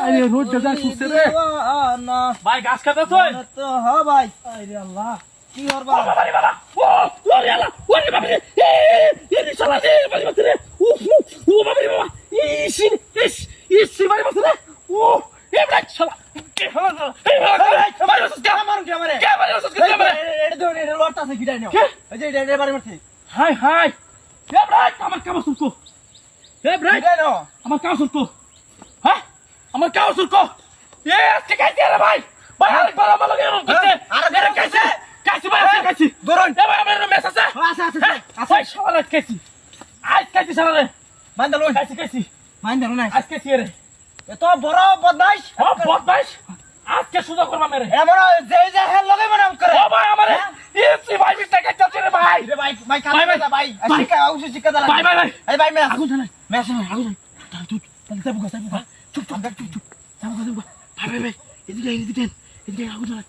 আরে রোজ দাদা সুস্থ রে ভাই গাছ কাটাছ তো হ্যাঁ ভাই আরে আল্লাহ কি করবা বাবারে বাবা ও ওরে আল্লাহ ওরে বাবা রে এই শালা রে বাবা রে ও বাবারে বাবা ইস ইস ইস বাবা রে ও এ ব্রাক শালা কে হলো এই বাবা ভাই বসে কে মারুন কে মারে বসে কে মারে এটা ধরে এটা লড়তা আছে গিটাই নাও এই যে এটা বারে মারছে হাই হাই এ ব্রাক আমার কাম শুরকো এ ব্রাক গিটাই নাও আমার কাম শুরকো হ্যাঁ আমার কাম শুরকো এ আজকে কাইতে রে ভাই ভাই আরেকবার আমার লগে এরকম করতে আরে কাইছে কাইছে ভাই আজকে কাইছে ধরুন এ ভাই আমার মেসেজ আছে আছে শালা কাইছে আজ কাইছে শালা রে মান দাও কাইছে মান দাও না আজ কাইছে রে এত বড় বদমাইশ ও বদমাইশ আজকে সুদা করবা মেরে এমন যে হেল লগে মনাম করে ও ভাই আমারে ইসি ভাই মিস্টেক করতে রে ভাই রে ভাই ভাই কাজ করে ভাই শিকা আউসে শিকা দালা ভাই ভাই ভাই এই ভাই মে আগুন জ্বালাই মেসে আগুন চুপ তাহলে চুপ চুপ ভাই ভাই ভাই এদিকে আগুন জ্বালাই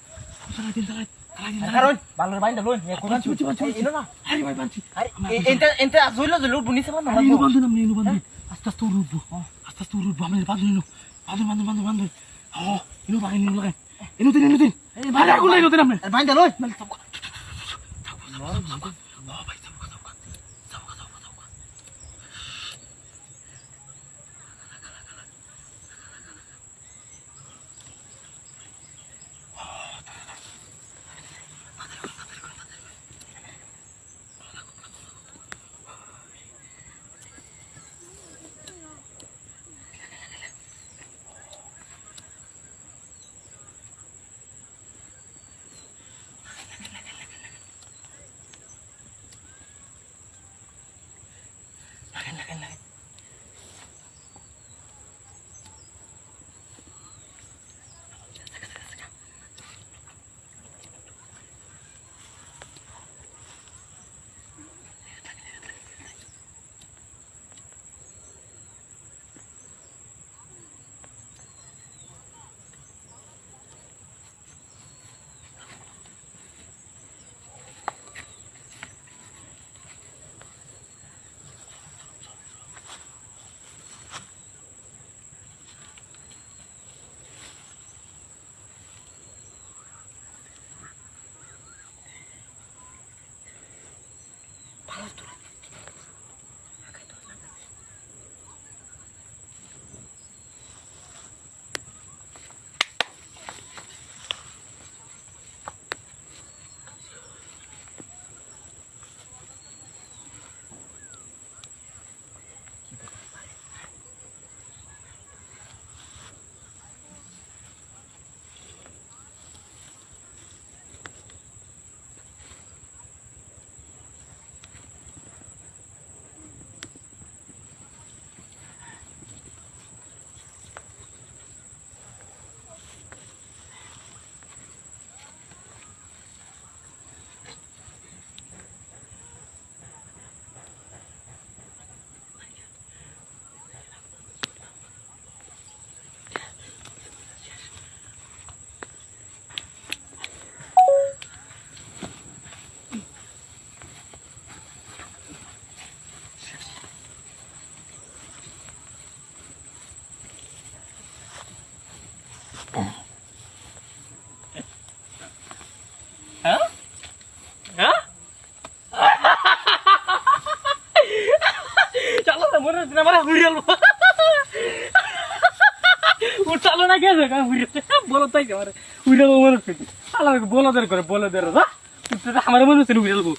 কারণ ভালো ভাই না লই কোন চুপ ইনো না আরে ভাই বানছি আরে এন্টা আজইলো জলো বুনিছে না আরে বান্ধু না নিনু বান্ধু আস্তে আস্তে উঠবো আমি বান্ধু নিনু বান্ধু ও ইনু বাগে নিনু লাগে ইনু দিন আরে আগুন লাইনো দিন আপনি ভাই না লই চালো না গেছে বলো তাই আমার উড়াল মনে হচ্ছে বলদের করে বলদের আমার মনে হচ্ছে উড়ালবো